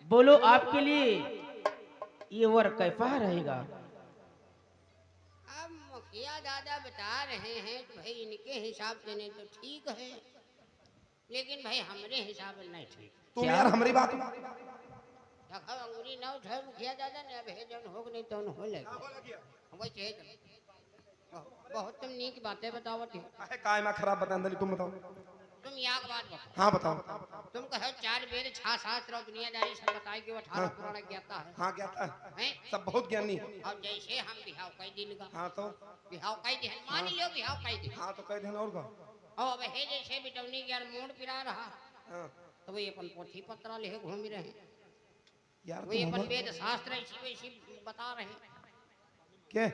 बोलो आपके लिए ये वर कैसा रहेगा? अब मुखिया दादा बता रहे हैं तो भाई इनके हिसाब से नहीं तो ठीक है, लेकिन भाई हमारे हिसाब से नहीं ठीक। तुम क्या? यार हमारी बात देखो अंगूरी ना उठाओ मुखिया दादा ने, अब है जन हो नहीं तो हो लगे वही चाहिए। बहुत तुम नीक बातें बतावत हो। काहे काय मैं खराब बता अंदर तुम बताओ। तुम यहाँ की बात बताओ। हाँ बताओ। तुम कहो 4 वेद 6 शास्त्र और दुनियादारी सब बताए कि वो 18 पुराण ज्ञाता है। हाँ क्या था हैं? सब बहुत ज्ञानी। और जैसे हम बिहाव कई दिन का हाँ तो बिहाव कई दिन मान लियो बिहाव कई दिन हाँ तो कह देना और का और अब है जैसे बिटौनी ज्ञान मोड़ पिरा रहा हाँ तो वही अपन पोथी पत्रा ले घूम रहे, यार वही तुम अपन हमार वेद शास्त्र ऐसी वैसी बता रहे। क्या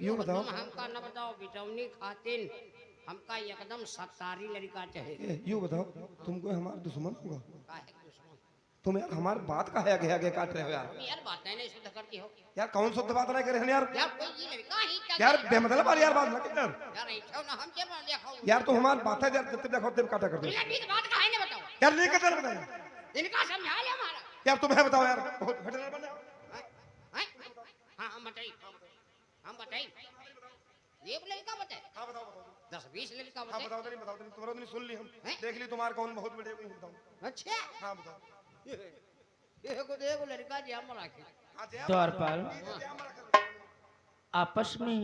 यूं बताओ तुम हमका न बताओ बिटौनी खातिन हमका एकदम सत्तारी लड़का चाहिए। यूं बताओ तुमको हमारा दुश्मन होगा? काहे दुश्मन? तुम यार हमारी बात का है आगे आगे काट रहे हो यार। तुम यार बातें नहीं शुद्ध करती हो यार कौन शुद्ध बात नहीं करे यार। यार कोई ये लड़का ही क्या यार बेमतलब वाली यार बात ना कर यार ऐसा ना हम क्या देखो यार तो हमारी बात है यार जब देखो तब काटा कर दो तुझे भी बात काहे नहीं बताओ यार नहीं करते बताओ इनका समझा ले हमारा। यार तुम्हें बताओ यार बहुत घटना बना हैं? हैं? हाँ हम बताइए हम बताइए ये लड़का बताए हाँ बताओ बताओ 10-20 लड़का हाँ बताए। बताओ नहीं बताओ नहीं तुम्हारा नहीं सुन ली हम हैं? देख ली तुम्हारा कौन बहुत बड़े बताओ अच्छा हाँ बताओ ये को देखो लड़का जी हम रखे हाँ जय द्वारपाल, जय हमारा कर आपस में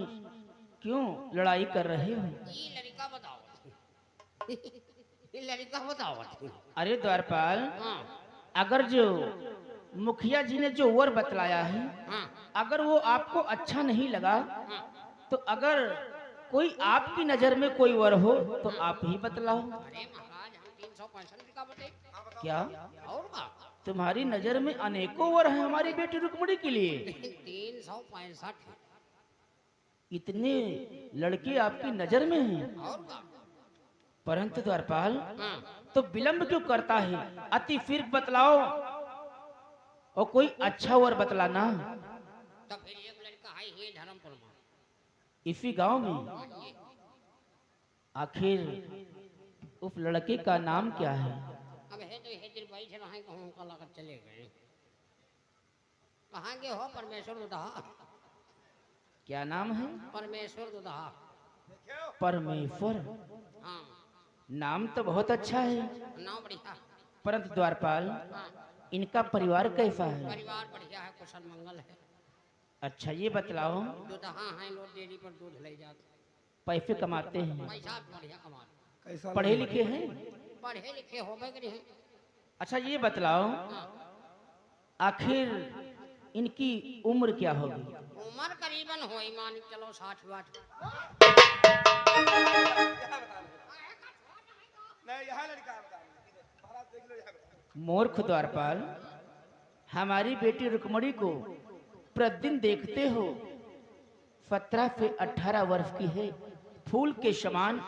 क्यों लड़ाई कर रहे हो? ये लड़का बताओ ये लड़का बताओ। अरे द्वारपाल, हाँ अगर जो मुखिया जी ने जो वर बतलाया है, हाँ अगर वो आपको अच्छा नहीं लगा, हाँ तो अगर कोई आपकी नजर में कोई वर हो तो आप ही बतलाओ। अरे महाराज हम 365 लड़का बताए क्या और का तुम्हारी नजर में अनेकों वर हैं हमारी बेटी रुक्मणी के लिए? 365 इतने लड़के आपकी नजर में हैं, और का परंतु द्वारपाल हाँ तो विलंब क्यों करता है? अति फिर बतलाओ और कोई अच्छा वर बतलाना। तो फिर एक लड़का है ये धर्मपुर में इसी गांव में ये आखिर उस लड़के का नाम क्या है? अब है तो है दिल भाई से रहे कहूँ का लगत चले गए कहाँ के हो परमेश्वर दुदहा क्या नाम है? परमेश्वर दुदहा। परमेश्वर। हाँ नाम तो बहुत अच्छा है, नाम बढ़िया परंतु द्वारपाल हाँ इनका परिवार कैसा है? परिवार बढ़िया है कुशल मंगल है। अच्छा ये बतलाओ, दुदहा है लोग डेयरी पर दूध ले जाते पैसे कमाते हैं, पैसा बढ़िया कमा कैसा पढ़े लिखे हैं? पढ़े लिखे हो गए हैं। अच्छा ये बतलाओ, हाँ आखिर इनकी उम्र क्या होगी? उम्र करीबन हो मान के चलो 60-60। नहीं यहाँ लड़का महाराज देख लो यहाँ मूर्ख द्वारपाल, हमारी बेटी रुक्मणी को प्रतिदिन देखते हो, 17 से 18 वर्ष की है, फूल के समान,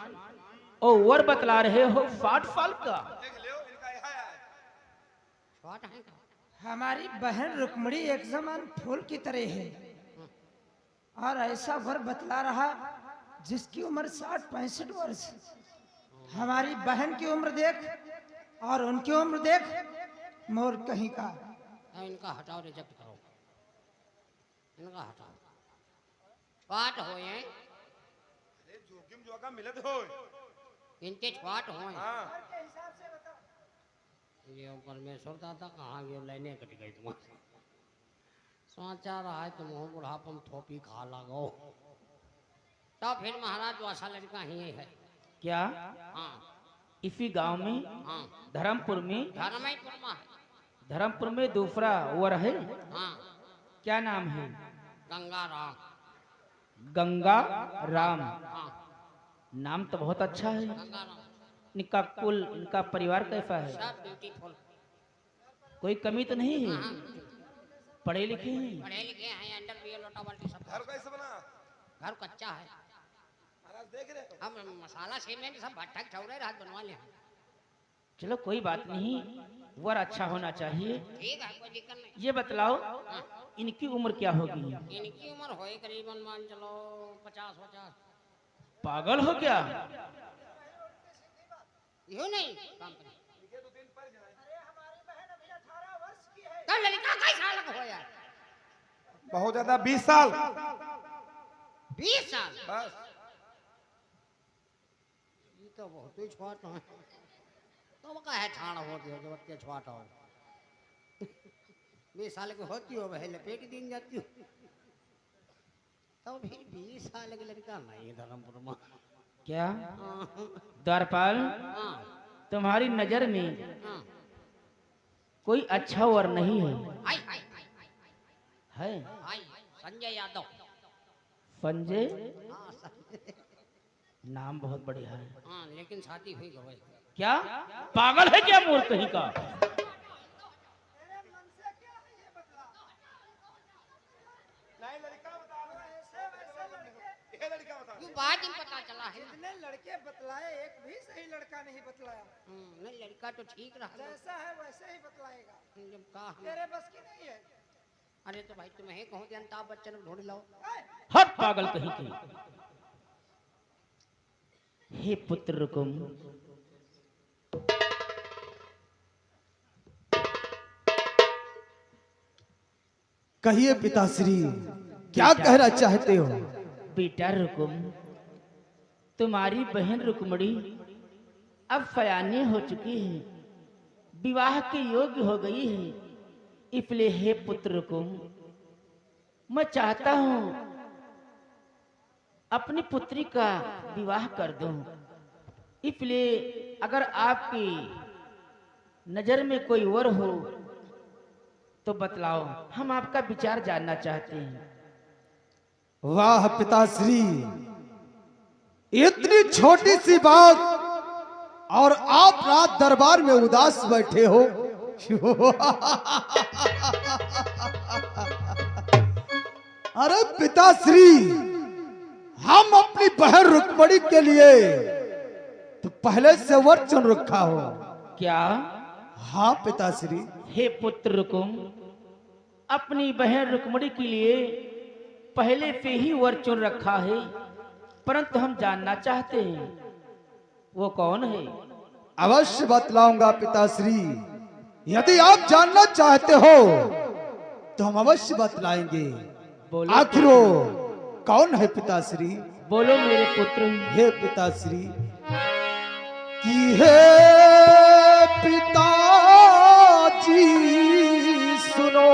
और वर बतला रहे हो 60 साल का। देख लो इनका यहाँ है छोट है का? हमारी बहन रुक्मणी एक समान फूल की तरह है और ऐसा वर बतला रहा जिसकी उम्र 60-65 वर्ष। हमारी बहन की उम्र देख और उनकी उम्र देख, मोर कहीं का। अब इनका हटाओ रिजेक्ट करो इनका हटाओ पाठ हो हैं अरे जोखिम जोखा मिलत हो इनके छुआट हो हैं। हाँ ये परमेश्वर दादा कहाँ गए लाइने कट गई तुम्हारी सोचा रहा है तुम हो बुढ़ापा में थोपी खा लगो तो फिर महाराज वासा लड़का ही है। क्या हाँ इसी गांव में हाँ धर्मपुर में धर्मपुर में है। धर्मपुर में दूसरा वर है, हाँ क्या नाम है? गंगा राम। गंगा राम। हाँ नाम तो बहुत अच्छा है। गंगा राम इनका कुल, इनका परिवार कैसा है? सब ब्यूटीफुल। कोई कमी तो नहीं है? हाँ पढ़े लिखे हैं? पढ़े लिखे हैं अंडर बियर लोटा बाल्टी सब। घर कैसे बना घर कच्चा है महाराज देख रहे हो हम मसाला सीमेंट सब भट्टा ठौरे रात बनवा ले। चलो कोई बात नहीं, वर अच्छा होना चाहिए। ठीक है कोई दिक्कत नहीं। ये बतलाओ हाँ इनकी उम्र क्या होगी? इनकी उम्र हो करीबन मान चलो 50-50। पागल हो क्या? यूं नहीं काम करें। तो बहुत ज्यादा 20 साल 20 साल बस। ये तो बहुत ही छोटा है। तो वो कहे ठाण होती हो जब बच्चे छोटा हो 20 साल की होती हो वह लपेट दिन जाती हो तो फिर 20 साल के लड़का नहीं धर्मपुर में। क्या हाँ, द्वारपाल, हाँ, तुम्हारी नजर में हाँ। कोई अच्छा वर नहीं है? हाय हाय है हाय संजय यादव। संजय, हाँ संजय। नाम बहुत बढ़िया है। हाँ लेकिन शादी हुई गई। क्या पागल है क्या मूर्ख कहीं का? नहीं लड़का बता रहा है, ऐसे वैसे लड़के, ये लड़का बता क्यों बाद में पता चला है? जितने लड़के बतलाए एक भी सही लड़का नहीं बतलाया। नहीं लड़का तो ठीक रहा। जैसा है वैसे ही बतलाएगा। जब कहा तेरे बस की नहीं है। अरे तो भाई तुम्हें कहूँ कि अमिताभ बच्चन को ढूंढ लाओ। हट पागल कहीं की। हे पुत्र रुकुम, कहिए पिताश्री, क्या कहना चाहते हो? बेटा रुकुम, तुम्हारी बहन रुकमणी अब फयानी हो चुकी है, विवाह के योग्य हो गई है। इसलिए हे पुत्र रुकुम, मैं चाहता हूं अपनी पुत्री का विवाह कर दूं। इसलिए अगर आपकी नजर में कोई वर हो तो बतलाओ, हम आपका विचार जानना चाहते हैं। वाह पिताश्री, इतनी छोटी सी बात और आप रात दरबार में उदास बैठे हो। अरे पिताश्री, हम अपनी बहन रुक्मणी के लिए तो पहले से वर चुन रखा हो। क्या? हाँ पिताश्री। हे पुत्र रुकुम, अपनी बहन रुक्मणी के लिए पहले से ही वर चुन रखा है, परंतु हम जानना चाहते हैं वो कौन है। अवश्य बतलाऊंगा पिताश्री, यदि आप जानना चाहते हो तो हम अवश्य बतलाएंगे। बोलो, आखिर वो कौन है पिताश्री? बोलो मेरे पुत्र। हे पिताश्री, कि हे पिताजी सुनो,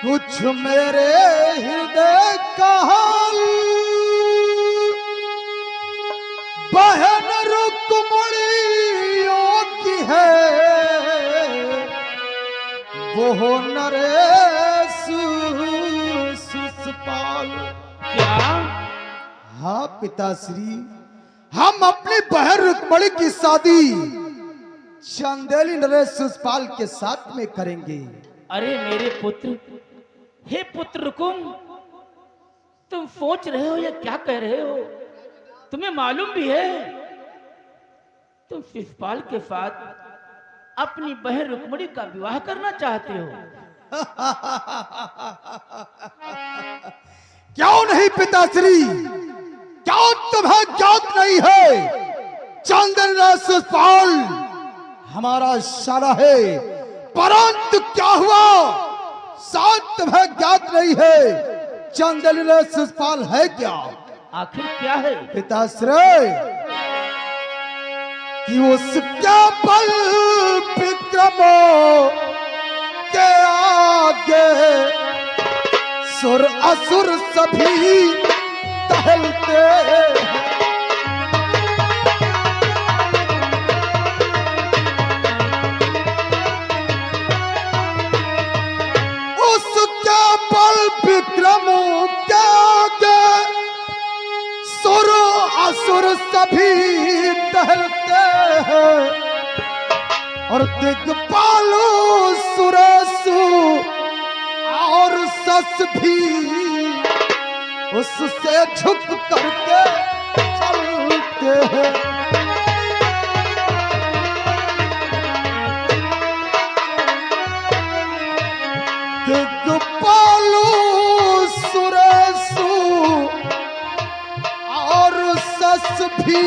कुछ मेरे हृदय का हाल, बहन रुक्मणी योग्य है, वो नरेश शिशुपाल। क्या? हाँ पिताश्री, हम अपनी बहन रुक्मणी की शादी चंदेली नरेश शिशुपाल के साथ में करेंगे। अरे मेरे पुत्र, हे पुत्र रुकुम, तुम सोच रहे हो या क्या कह रहे हो? तुम्हें मालूम भी है तुम शिशुपाल के साथ अपनी बहन रुक्मणी का विवाह करना चाहते हो? क्यों नहीं पिताश्री, क्यों तुम्हें ज्ञात नहीं है? चंदन नरेश शिशुपाल हमारा साला है, परंतु क्या हुआ शायद तुम्हें ज्ञात नहीं है चंदन नरेश शिशुपाल है क्या? आखिर क्या है? पिताश्री, कि उसके बल विक्रमों के आगे सुर असुर सभी टहलते हैं। उसके बल विक्रमों के आगे सुर असुर सभी टहलते हैं, और दिग्पालो सुरसु और सस भी उससे झुक करके चलते हैं। दिग्पालो सुरसु और सस भी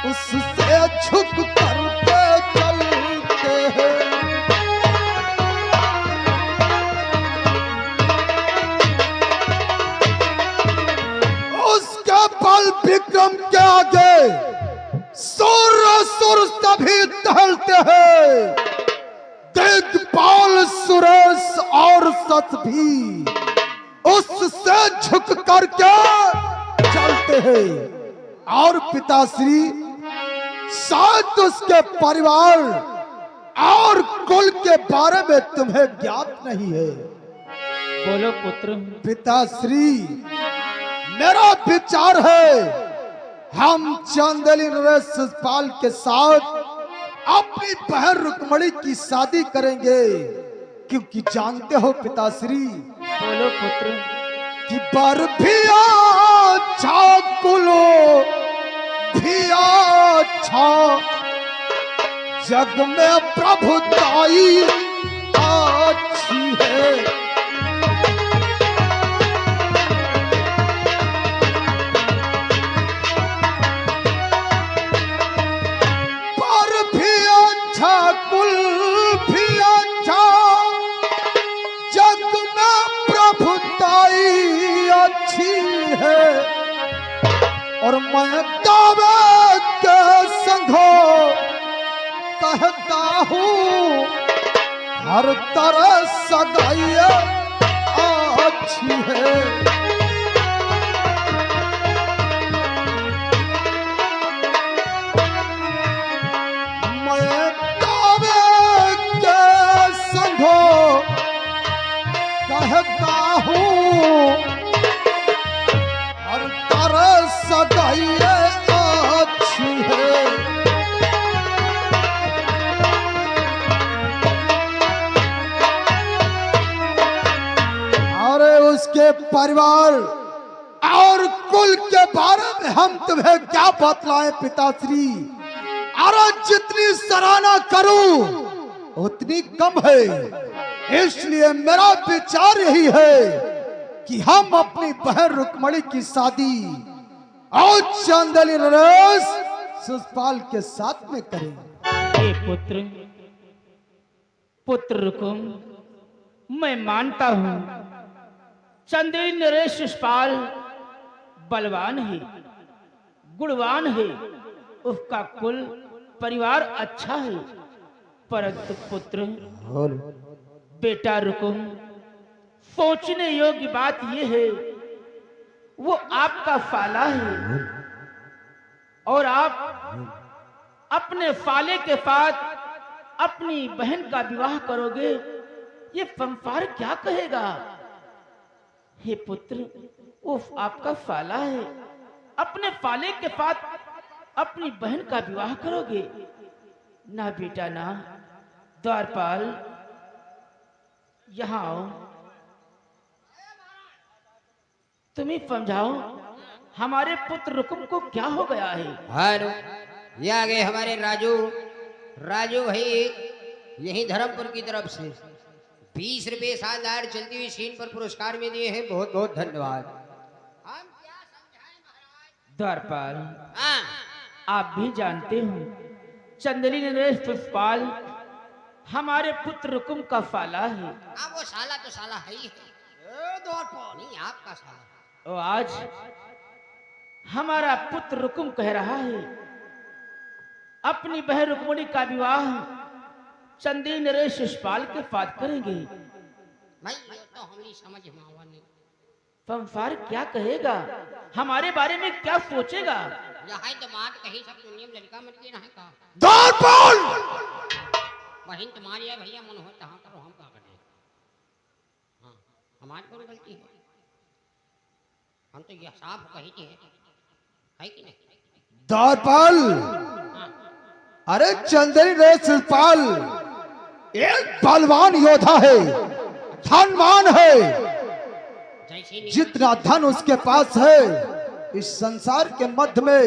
उससे झुक करके चलते हैं। भी टहलते हैं, दिग्पाल सुरेश और सत भी उससे झुक करके चलते हैं। और पिताश्री शायद उसके परिवार और कुल के बारे में तुम्हें ज्ञात नहीं है। बोलो पुत्र। पिताश्री, मेरा विचार है हम चंदेली नरेश शिषपाल के साथ अपनी बहन रुक्मणी की शादी करेंगे, क्योंकि जानते हो पिताश्री बोलो पुत्र। कि बर भी अच्छा कुलो भी अच्छा, जग में प्रभुताई अच्छी है। पर भी अच्छा कुल भी अच्छा, जग में प्रभुताई अच्छी है। और मैं दावे के संघो कहता हूँ, हर तरह सगाई अच्छी है। मैं दावे के संघो कहता हूँ, हर तरह सगाई अच्छी है। अरे उसके परिवार और कुल के बारे में हम तुम्हें क्या बतलाएं पिताश्री। अरे जितनी सराहना करूं उतनी कम है, इसलिए मेरा विचार यही है कि हम अपनी बहन रुक्मणी की शादी और चंदेली नरेश शिषपाल के साथ में करें। हे पुत्र, पुत्र रुकुम, मैं मानता हूं चंदेली नरेश शिषपाल बलवान है, गुणवान है, उसका कुल परिवार अच्छा है। परंतु पुत्र, बेटा रुकुम, सोचने योग्य बात यह है वो आपका फाला है, और आप अपने फाले के साथ अपनी बहन का विवाह करोगे, ये संसार क्या कहेगा। हे पुत्र, वो आपका फाला है, अपने फाले के साथ अपनी बहन का विवाह करोगे ना बेटा ना। द्वारपाल, यहाँ आओ, तुम्हें समझाओ हमारे पुत्र रुकुम को क्या हो गया है। हेलो, ये आ गए हमारे राजू। राजू भाई यही धर्मपुर की तरफ से 20 रुपए शानदार चलती हुई सीन पर पुरस्कार में दिए हैं, बहुत बहुत धन्यवाद। हम क्या समझाएं महाराज। द्वारपाल, हाँ, आप भी जानते हो चंदेली नरेश शिषपाल हमारे पुत्र रुकुम का फाला है। हाँ, वो साला तो साला है ही है, नहीं आपका साला। और आज हमारा पुत्र रुकुम कह रहा है अपनी बहन रुक्मणी का विवाह चंदेली नरेश शिषपाल के साथ करेंगे। भाई ये तो हमारी समझ में आवा नहीं। संसार क्या कहेगा, हमारे बारे में क्या सोचेगा। यहाँ तो बात कही सब दुनिया में लड़का मर गया है का। द्वारपाल, बहन तुम्हारी है भैया, मन हो तहाँ करो, हम क्या करें। हाँ, हमारी कोई गलती है, हम तो यह साफ कही थी है कि नहीं। द्वारपाल, हाँ, अरे चंदेली नरेश शिषपाल एक बलवान योद्धा है, धनवान है। जैसे नहीं जितना धन उसके पास है इस संसार के मध्य में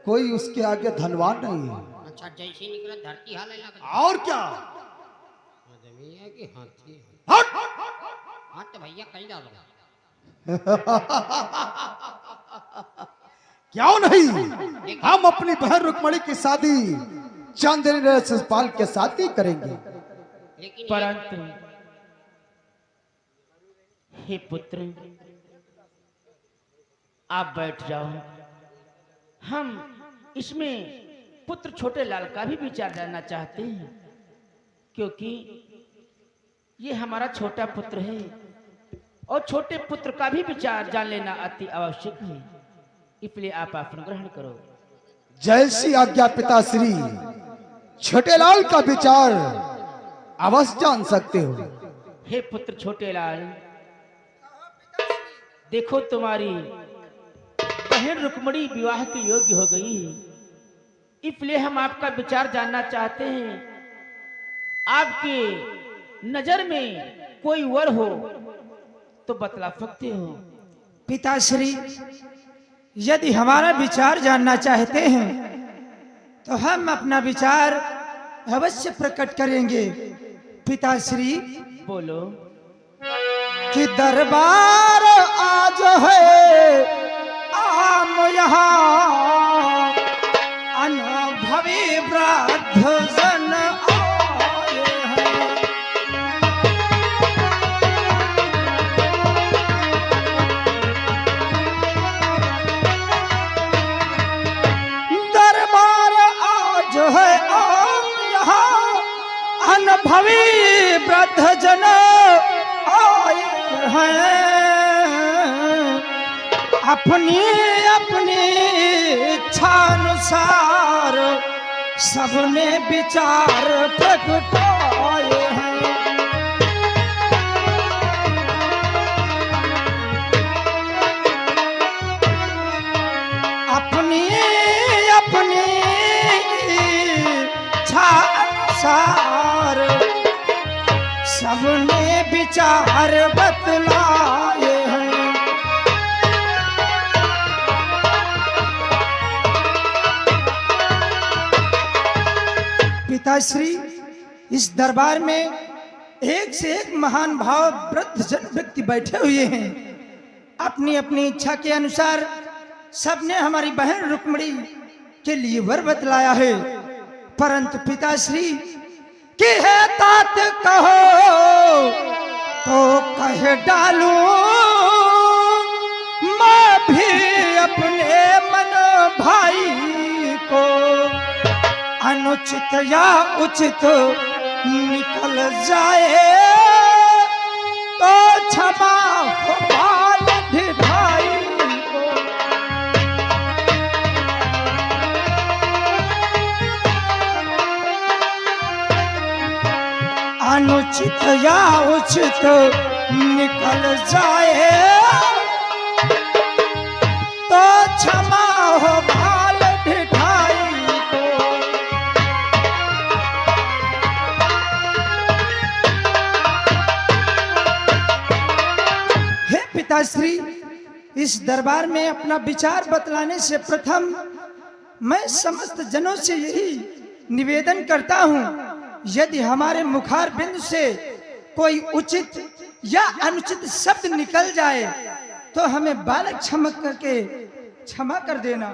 कोई उसके आगे धनवान नहीं है। अच्छा, जैसे निकला धरती हाल लगा। और क्या। आदमी है कि हाथी है। हट! हाँ तो भैया कहीं डालो। क्यों नहीं, हम अपनी बहन रुक्मणी की शादी चंदेली नरेश शिषपाल के साथ ही करेंगे। लेकिन परंतु हे पुत्र, आप बैठ जाओ, हम इसमें पुत्र छोटे लाल का भी विचार जानना चाहते हैं, क्योंकि ये हमारा छोटा पुत्र है और छोटे पुत्र का भी विचार जान लेना अति आवश्यक है। इसलिए आप आसन ग्रहण करो। जैसी आज्ञा पिताश्री। छोटे लाल का विचार अवश्य जान सकते हो। हे पुत्र छोटे लाल, देखो तुम्हारी बहन रुक्मणी विवाह के योग्य हो गई, इसलिए हम आपका विचार जानना चाहते हैं। आपके नजर में कोई वर हो तो बतला सकते हो। पिताश्री, यदि हमारा विचार जानना चाहते हैं तो हम अपना विचार अवश्य प्रकट करेंगे। पिताश्री, बोलो। कि दरबार आज है आम यहाँ, अनुभवी वृद्ध जन आए हैं। दरबार आज है आम यहाँ, अनुभवी वृद्ध जन आए हैं। अपनी अपनी इच्छानुसार सबने विचार प्रगटाए हैं। अपनी अपनी इच्छानुसार सबने विचार बतलाए हैं। पिताश्री, इस दरबार में एक से एक महान भाव वृद्धजन व्यक्ति बैठे हुए हैं। अपनी अपनी इच्छा के अनुसार सबने हमारी बहन रुक्मणी के लिए वर बतलाया है। परंतु पिताश्री, कि है तात कहो तो कह डालूं, मैं भी अपने मन भाई को अनुचित या उचित निकल जाए तो क्षमा हो बाल ढिढाई को। अनुचित या उचित निकल जाए तो क्षमा हो बाल ढिढाई को। हे पिताश्री, इस दरबार में अपना विचार बतलाने से प्रथम मैं समस्त जनों से यही निवेदन करता हूँ, यदि हमारे मुखार बिंदु से कोई उचित या अनुचित शब्द निकल जाए तो हमें बालक क्षमक करके क्षमा कर देना।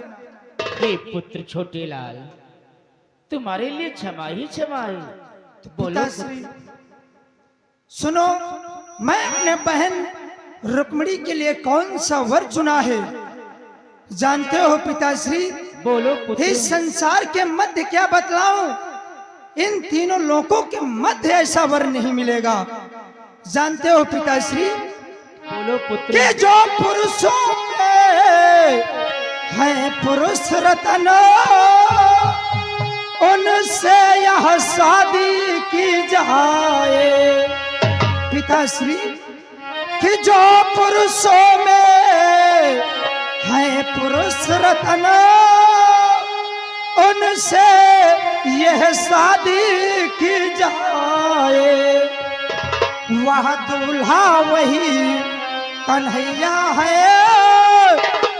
हे पुत्र छोटे लाल, तुम्हारे लिए क्षमा ही क्षमा है। तो बोलो। पिताश्री, सुनो, मैं अपने बहन रुक्मणी के लिए कौन सा वर चुना है जानते हो पिताश्री? बोलो पुत्र। इस संसार के मध्य क्या बतलाऊं, इन तीनों लोगों के मध्य ऐसा वर नहीं मिलेगा। जानते हो पिताश्री? बोलो पुत्र। कि जो पुरुषों में है पुरुष रतन, उनसे यह शादी की जाए। पिताश्री, कि जो पुरुषों में है पुरुष रतन, उनसे यह शादी की जाए। वह दूल्हा वही कन्हैया है,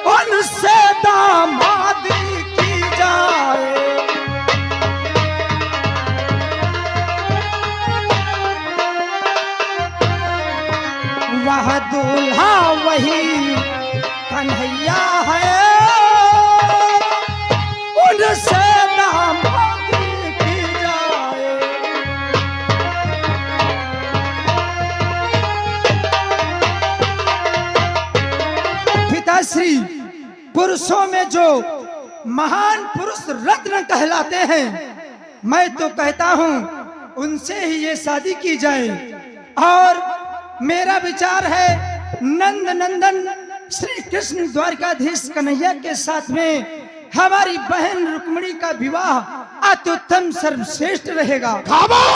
उनसे दामादी की जाए। वह दूल्हा वही कन्हैया है, उनसे दामादी की जाए। पिताश्री, पुरुषों में जो महान पुरुष रत्न कहलाते हैं। मैं तो कहता हूँ उनसे ही ये शादी की जाए। और मेरा विचार है नंद नंदन श्री कृष्ण द्वारकाधीश कन्हैया के साथ में हमारी बहन रुक्मिणी का विवाह अत्युत्तम सर्वश्रेष्ठ रहेगा।